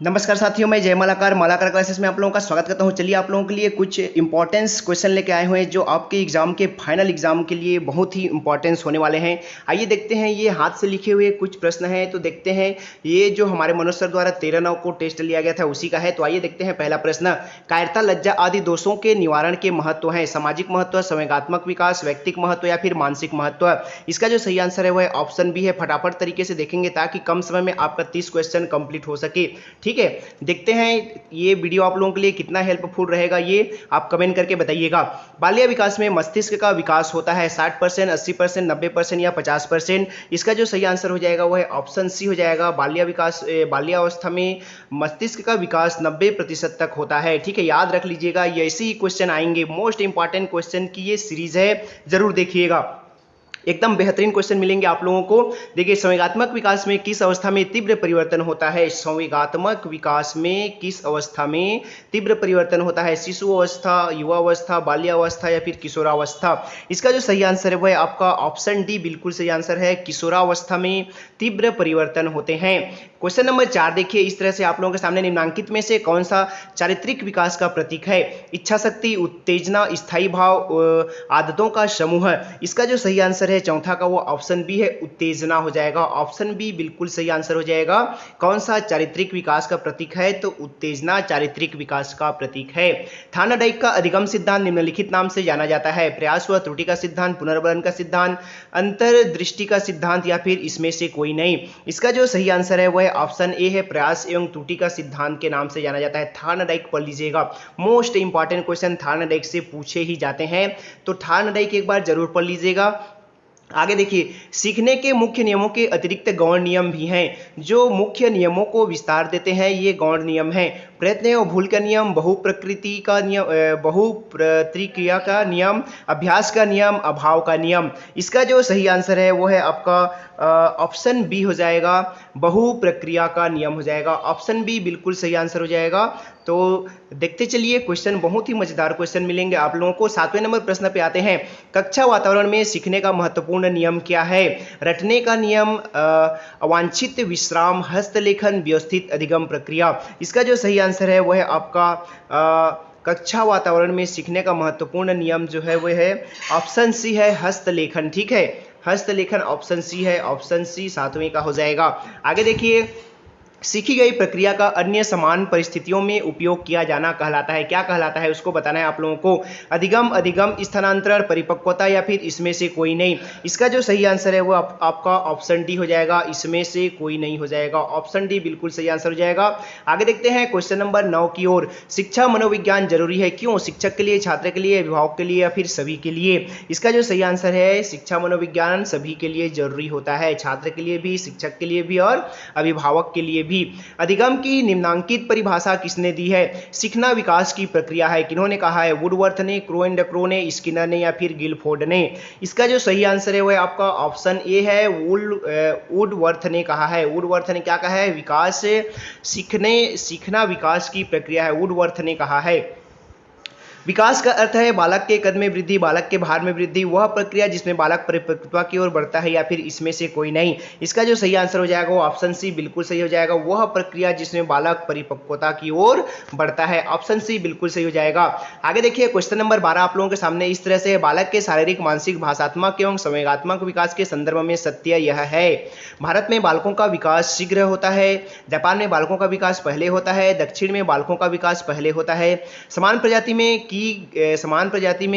नमस्कार साथियों, मैं जय मालाकार मालाकार क्लासेस में आप लोगों का स्वागत करता हूं। चलिए आप लोगों के लिए कुछ इंपॉर्टेंस क्वेश्चन लेके आए हुए हैं जो आपके एग्जाम के फाइनल एग्जाम के लिए बहुत ही इंपॉर्टेंस होने वाले हैं। आइए देखते हैं, ये हाथ से लिखे हुए कुछ प्रश्न हैं। तो देखते हैं, ये जो हमारे मनोज सर द्वारा 13/9 को टेस्ट लिया गया था उसी का है। तो आइए देखते हैं पहला प्रश्न, कायरता लज्जा आदि दोषों के निवारण के महत्व हैं। सामाजिक महत्व, संवेगात्मक विकास, व्यक्तिक महत्व या फिर मानसिक महत्व। इसका जो सही आंसर है वह ऑप्शन बी है। फटाफट तरीके से देखेंगे ताकि कम समय में आपका 30 क्वेश्चन कंप्लीट हो सके। ठीक है, देखते हैं ये वीडियो आप लोगों के लिए कितना हेल्पफुल रहेगा, ये आप कमेंट करके बताइएगा। बाल्य विकास में मस्तिष्क का विकास होता है 60%, 80%, 90% या 50%। इसका जो सही आंसर हो जाएगा वह ऑप्शन सी हो जाएगा। बाल्यावस्था में मस्तिष्क का विकास 90% तक होता है। ठीक है, याद रख लीजिएगा, ये ऐसे ही क्वेश्चन आएंगे। मोस्ट इंपॉर्टेंट क्वेश्चन की ये सीरीज है, जरूर देखिएगा, एकदम बेहतरीन क्वेश्चन मिलेंगे आप लोगों को। देखिए, संवेगात्मक विकास में किस अवस्था में तीव्र परिवर्तन होता है? संवेगात्मक विकास में किस अवस्था में तीव्र परिवर्तन होता है? शिशु अवस्था, युवा अवस्था, बाल्यावस्था या फिर किशोरावस्था? इसका जो सही आंसर है वह आपका ऑप्शन डी बिल्कुल सही आंसर है। किशोरावस्था में तीव्र परिवर्तन होते हैं। क्वेश्चन नंबर 4 देखिए, इस तरह से आप लोगों के सामने निम्नांकित में से कौन सा चारित्रिक विकास का प्रतीक है? इच्छा शक्ति, उत्तेजना, स्थायी भाव, आदतों का समूह। इसका जो सही आंसर है चौथा का वो ऑप्शन बी है, उत्तेजना हो जाएगा। ऑप्शन बी बिल्कुल सही आंसर हो जाएगा। कौन सा चारित्रिक विकास का प्रतीक है? तो उत्तेजना चारित्रिक विकास का प्रतीक है। थार्नडाइक का अधिगम सिद्धांत निम्नलिखित नाम से जाना जाता है? प्रयास व त्रुटि का सिद्धांत, पुनर्बलन का सिद्धांत, अंतर्दृष्टि का सिद्धांत या फिर इसमें से कोई नहीं। इसका जो सही आंसर है वह ऑप्शन ए है, प्रयास एवं त्रुटि का सिद्धांत के नाम से जाना जाता है। थार्नडाइक पढ़ लीजिएगा, मोस्ट इंपॉर्टेंट क्वेश्चन थार्नडाइक से पूछे ही जाते हैं, तो थार्नडाइक एक बार जरूर पढ़ लीजिएगा। आगे देखिए, सीखने के मुख्य नियमों के अतिरिक्त गौण नियम भी हैं जो मुख्य नियमों को विस्तार देते हैं। ये गौण नियम हैं: प्रयत्न और भूल का नियम, बहुप्रकृति का नियम, बहुप्रतिक्रिया का नियम, अभ्यास का नियम, अभाव का नियम। इसका जो सही आंसर है वो है आपका ऑप्शन बी हो जाएगा, बहुप्रक्रिया का नियम हो जाएगा। ऑप्शन बी बिल्कुल सही आंसर हो जाएगा। तो देखते चलिए, क्वेश्चन बहुत ही मजेदार क्वेश्चन मिलेंगे आप लोगों को। 7वें नंबर प्रश्न पे आते हैं, कक्षा वातावरण में सीखने का महत्वपूर्ण नियम क्या है? रटने का नियम, अवांछित विश्राम, हस्तलेखन, व्यवस्थित अधिगम प्रक्रिया। इसका जो सही आंसर है वह आपका कक्षा वातावरण में सीखने का महत्वपूर्ण नियम जो है वह है ऑप्शन सी है, हस्तलेखन। ठीक है, हस्तलेखन ऑप्शन सी है। ऑप्शन सी 7वें का हो जाएगा। आगे देखिए, सीखी गई प्रक्रिया का अन्य समान परिस्थितियों में उपयोग किया जाना कहलाता है? क्या कहलाता है उसको बताना है आप लोगों को। अधिगम, अधिगम, स्थानांतरण, परिपक्वता या फिर इसमें से कोई नहीं। इसका जो सही आंसर है वो आपका ऑप्शन डी हो जाएगा, इसमें से कोई नहीं हो जाएगा। ऑप्शन डी बिल्कुल सही आंसर हो जाएगा। आगे देखते हैं क्वेश्चन नंबर 9 की ओर। शिक्षा मनोविज्ञान जरूरी है, क्यों? शिक्षक के लिए, छात्र के लिए, अभिभावक के लिए या फिर सभी के लिए? इसका जो सही आंसर है, शिक्षा मनोविज्ञान सभी के लिए जरूरी होता है, छात्र के लिए भी, शिक्षक के लिए भी और अभिभावक के लिए भी। अधिगम की निम्नांकित परिभाषा किसने दी है? सीखना विकास की प्रक्रिया है। किन्होंने कहा है? वुडवर्थ ने, क्रोएंडक्रो ने, स्किनर ने या फिर गिलफोर्ड ने? इसका जो सही आंसर है वह आपका ऑप्शन ए है, वुडवर्थ ने कहा है। वुडवर्थ ने क्या कहा है? विकास सीखना विकास की प्रक्रिया है, वुडवर्थ ने कहा है। विकास का अर्थ है बालक के कद में वृद्धि, बालक के भार में वृद्धि, वह प्रक्रिया जिसमें बालक परिपक्वता की ओर बढ़ता है या फिर इसमें से कोई नहीं। इसका जो सही आंसर हो जाएगा वो ऑप्शन सी बिल्कुल सही हो जाएगा, वह प्रक्रिया जिसमें बालक परिपक्वता की ओर बढ़ता है। ऑप्शन सी बिल्कुल सही हो जाएगा। आगे देखिए, क्वेश्चन नंबर 12 आप लोगों के सामने इस तरह से, बालक के शारीरिक, मानसिक, भाषात्मक एवं संवेगात्मक विकास के संदर्भ में सत्य यह है: भारत में बालकों का विकास शीघ्र होता है, जापान में बालकों का विकास पहले होता है, दक्षिण में बालकों का विकास पहले होता है, समान प्रजाति में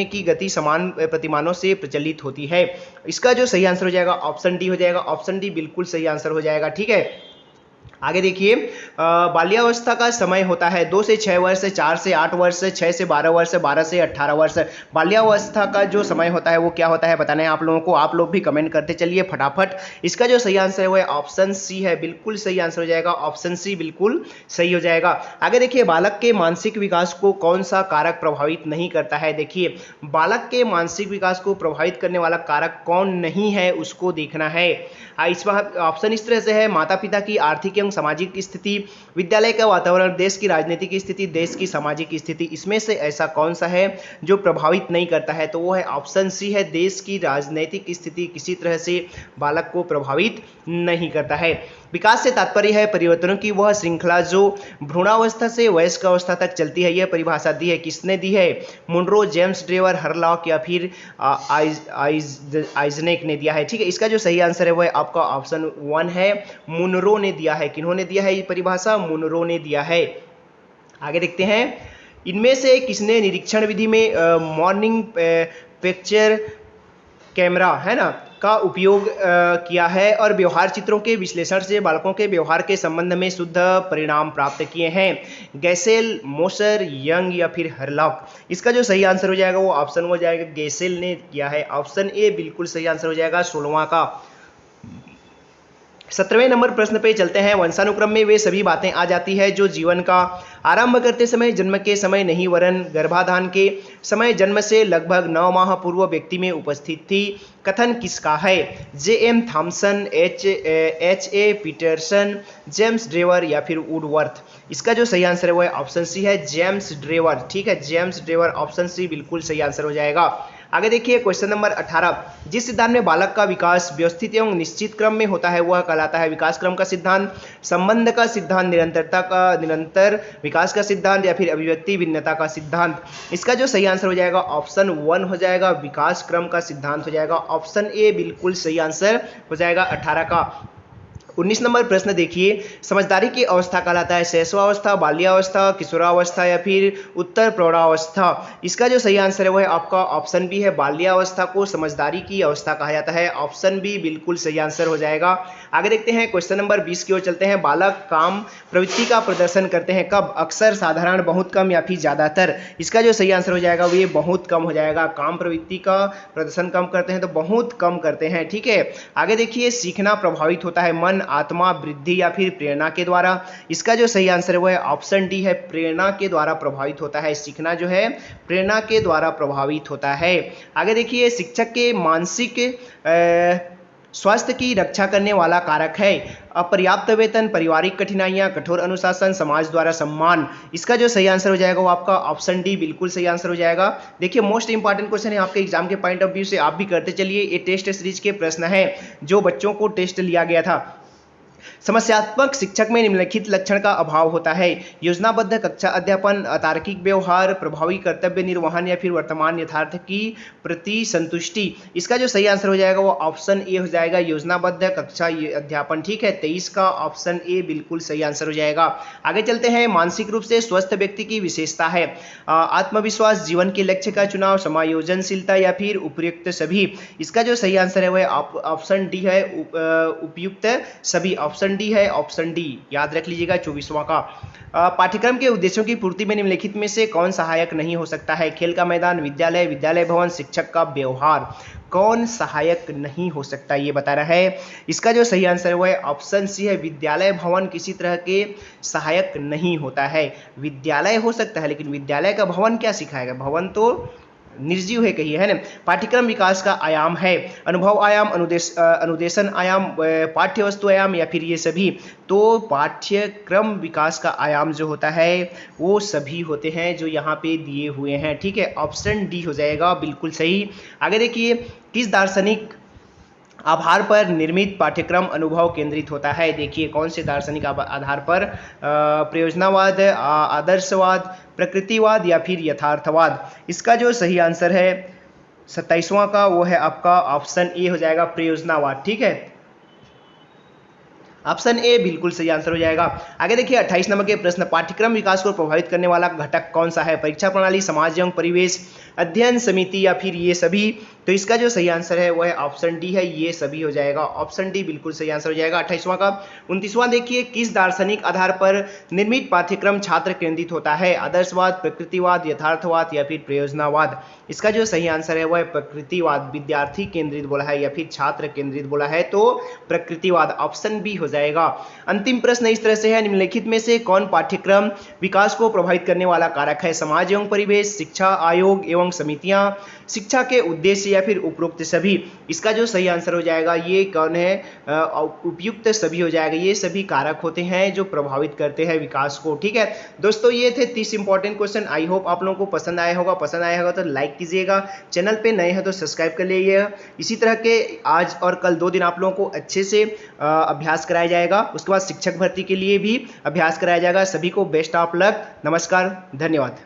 की गति समान प्रतिमानों से प्रचलित होती है। इसका जो सही आंसर हो जाएगा ऑप्शन डी हो जाएगा। ऑप्शन डी बिल्कुल सही आंसर हो जाएगा। ठीक है, आगे देखिए, बाल्यावस्था का समय होता है 2 से 6 वर्ष, 4 से 8 वर्ष, 6 से 12 वर्ष, 12 से 18 वर्ष। बाल्यावस्था का जो समय होता है वो क्या होता है बताना है आप लोगों को। आप लोग भी कमेंट करते चलिए फटाफट। इसका जो सही आंसर है वो ऑप्शन सी है, बिल्कुल सही आंसर हो जाएगा। ऑप्शन सी बिल्कुल सही हो जाएगा। आगे देखिए, बालक के मानसिक विकास को कौन सा कारक प्रभावित नहीं करता है? देखिए, बालक के मानसिक विकास को प्रभावित करने वाला कारक कौन नहीं है उसको देखना है। इसमें ऑप्शन इस तरह से है: माता पिता की आर्थिक एवं एवं सामाजिक स्थिति, विद्यालय का वातावरण, देश की राजनीतिक स्थिति, देश की सामाजिक स्थिति। इसमें से ऐसा कौन सा है जो प्रभावित नहीं करता है? तो वो है ऑप्शन सी है, देश की राजनीतिक स्थिति किसी तरह से बालक को प्रभावित नहीं करता है। विकास से तात्पर्य है परिवर्तनों की वह श्रृंखला जो भ्रूणावस्था से वयस्क अवस्था तक चलती है। यह परिभाषा दी है किसने दी है? मुनरो, जेम्स ड्रेवर, हरलॉक या फिर आइजनेक ने दिया है। ठीक है, इसका जो सही आंसर है वह आपका ऑप्शन 1 है, मुनरो ने दिया है। किन्होंने दिया है ये परिभाषा? मुनरो ने दिया है। आगे देखते हैं, इनमें से किसने निरीक्षण विधि में मॉर्निंग पिक्चर कैमरा है ना का उपयोग किया है और व्यवहार चित्रों के विश्लेषण से बालकों के व्यवहार के संबंध में शुद्ध परिणाम प्राप्त किए हैं? गैसेल, मोसर, यंग या फिर हरलॉक? इसका जो सही आंसर हो जाएगा वो ऑप्शन हो जाएगा गैसेल ने किया है। ऑप्शन ए बिल्कुल सही आंसर हो जाएगा 16वां का। 17वें नंबर प्रश्न पे चलते हैं। वंशानुक्रम में वे सभी बातें आ जाती है जो जीवन का आरंभ करते समय, जन्म के समय नहीं वरन गर्भाधान के समय, जन्म से लगभग 9 माह पूर्व व्यक्ति में उपस्थित थी। कथन किसका है? J M. Thomson, H A. Peterson, James Drever या फिर वुडवर्थ? इसका जो सही आंसर है वो ऑप्शन सी है, जेम्स ड्रेवर। ठीक है, जेम्स ड्रेवर, ऑप्शन सी बिल्कुल सही आंसर हो जाएगा। आगे देखिए क्वेश्चन नंबर 18। जिस सिद्धांत में बालक का विकास व्यवस्थित एवं निश्चित क्रम में होता है वह कहलाता है विकास क्रम का सिद्धांत, संबंध का सिद्धांत, निरंतरता का, निरंतर विकास का सिद्धांत या फिर अभिव्यक्ति भिन्नता का सिद्धांत? इसका जो सही आंसर हो जाएगा ऑप्शन 1 हो जाएगा, विकास क्रम का सिद्धांत हो जाएगा। ऑप्शन ए बिल्कुल सही आंसर हो जाएगा 18 का। 19 नंबर प्रश्न देखिए, समझदारी की अवस्था कहलाता है शैशवावस्था, बाल्यावस्था, किशोरावस्था या फिर उत्तर प्रौढ़ावस्था? इसका जो सही आंसर है वो है आपका ऑप्शन बी है, बाल्यावस्था को समझदारी की अवस्था कहा जाता है। ऑप्शन बी बिल्कुल सही आंसर हो जाएगा। आगे देखते हैं क्वेश्चन नंबर 20 की ओर चलते हैं। बालक काम प्रवृत्ति का प्रदर्शन करते हैं कब? अक्सर, साधारण, बहुत कम या फिर ज्यादातर? इसका जो सही आंसर हो जाएगा वो ये बहुत कम हो जाएगा। काम प्रवृत्ति का प्रदर्शन कम करते हैं तो बहुत कम करते हैं। ठीक है, आगे देखिए, सीखना प्रभावित होता है मन, आत्मा, वृद्धि या फिर प्रेरणा के द्वारा? इसका जो सही आंसर है वो है ऑप्शन डी है, प्रेरणा के द्वारा प्रभावित होता है। सीखना जो है प्रेरणा के द्वारा प्रभावित होता है। आगे देखिए, शिक्षक के मानसिक स्वास्थ्य की रक्षा करने वाला कारक है अपर्याप्त वेतन, पारिवारिक कठिनाइयां, कठोर अनुशासन, समाज द्वारा सम्मान? इसका जो सही आंसर हो जाएगा वो आपका ऑप्शन डी बिल्कुल सही आंसर हो जाएगा। देखिए, मोस्ट इंपॉर्टेंट क्वेश्चन है आपके एग्जाम के पॉइंट ऑफ व्यू से, आप भी करते चलिए। ये टेस्ट सीरीज के प्रश्न है जो बच्चों को टेस्ट लिया गया था। समस्यात्मक शिक्षक में निम्नलिखित लक्षण का अभाव होता है? योजनाबद्ध कक्षा अध्यापन, अतार्किक व्यवहार, प्रभावी कर्तव्य निर्वहन या फिर वर्तमान यथार्थ की प्रति संतुष्टि? इसका जो सही आंसर हो जाएगा वो ऑप्शन ए हो जाएगा, योजनाबद्ध कक्षा अध्यापन। ठीक है, 23 का ऑप्शन ए बिल्कुल सही आंसर हो जाएगा। आगे चलते हैं, मानसिक रूप से स्वस्थ व्यक्ति की विशेषता है आत्मविश्वास, जीवन के लक्ष्य का चुनाव, समायोजनशीलता या फिर उपयुक्त सभी? इसका जो सही आंसर है वह ऑप्शन डी है, उपयुक्त सभी। ऑप्शन डी है, ऑप्शन डी याद रख लीजिएगा 24वां का। पाठ्यक्रम के उद्देश्यों की पूर्ति में निम्नलिखित में से कौन सहायक नहीं हो सकता है? खेल का मैदान, विद्यालय, विद्यालय भवन, शिक्षक का व्यवहार? कौन सहायक नहीं हो सकता ये बता रहा है। इसका जो सही आंसर है वो है ऑप्शन सी है, विद्यालय भवन किसी तरह के सहायक नहीं होता है। विद्यालय हो सकता है लेकिन विद्यालय का भवन क्या सिखाएगा? भवन तो निर्जीव है कहिए, है ना। पाठ्यक्रम विकास का आयाम है अनुभव आयाम, अनुदेशन आयाम, पाठ्य वस्तु आयाम या फिर ये सभी? तो पाठ्यक्रम विकास का आयाम जो होता है वो सभी होते हैं जो यहाँ पे दिए हुए हैं। ठीक है, ऑप्शन डी हो जाएगा बिल्कुल सही। आगे देखिए, किस दार्शनिक आधार पर निर्मित पाठ्यक्रम अनुभव केंद्रित होता है? देखिए, कौन से दार्शनिक आधार पर? प्रयोजनवाद, आदर्शवाद, प्रकृतिवाद या फिर यथार्थवाद? इसका जो सही आंसर है 27वां का वो है आपका ऑप्शन ए हो जाएगा, प्रयोजनवाद। ठीक है, ऑप्शन ए बिल्कुल सही आंसर हो जाएगा। आगे देखिए 28 नंबर के प्रश्न, पाठ्यक्रम विकास को प्रभावित करने वाला घटक कौन सा है? परीक्षा प्रणाली, समाज एवं परिवेश, अध्ययन समिति या फिर ये सभी? तो इसका जो सही आंसर है वो है ऑप्शन डी है, ये सभी हो जाएगा। ऑप्शन डी बिल्कुल सही आंसर हो जाएगा 28वां का। 29वां देखिए, किस दार्शनिक आधार पर निर्मित पाठ्यक्रम छात्र केंद्रित होता है? आदर्शवाद, प्रकृतिवाद, यथार्थवाद या फिर प्रयोजनवाद? इसका जो सही आंसर है वो है प्रकृतिवाद। विद्यार्थी केंद्रित बोला है या फिर छात्र केंद्रित बोला है तो प्रकृतिवाद, ऑप्शन बी हो जाएगा। अंतिम प्रश्न इस तरह से है, निम्नलिखित में से कौन पाठ्यक्रम विकास को प्रभावित करने वाला कारक है? समाज एवं परिवेश, शिक्षा आयोग एवं समितियां, शिक्षा के उद्देश्य से या फिर उपरोक्त सभी, इसका जो सही आंसर हो जाएगा ये कौन है, उपयुक्त सभी हो जाएगा। ये सभी कारक होते हैं जो प्रभावित करते हैं विकास को। ठीक है दोस्तों, ये थे 30 इंपॉर्टेंट क्वेश्चन। आई होप आप लोगों को पसंद आया होगा। पसंद आया होगा तो लाइक कीजिएगा, चैनल पे नए हैं तो सब्सक्राइब कर लीजिएगा। इसी तरह के आज और कल 2 दिन आप लोगों को अच्छे से अभ्यास कराया जाएगा। उसके बाद शिक्षक भर्ती के लिए भी अभ्यास कराया जाएगा। सभी को बेस्ट ऑफ लक। नमस्कार, धन्यवाद।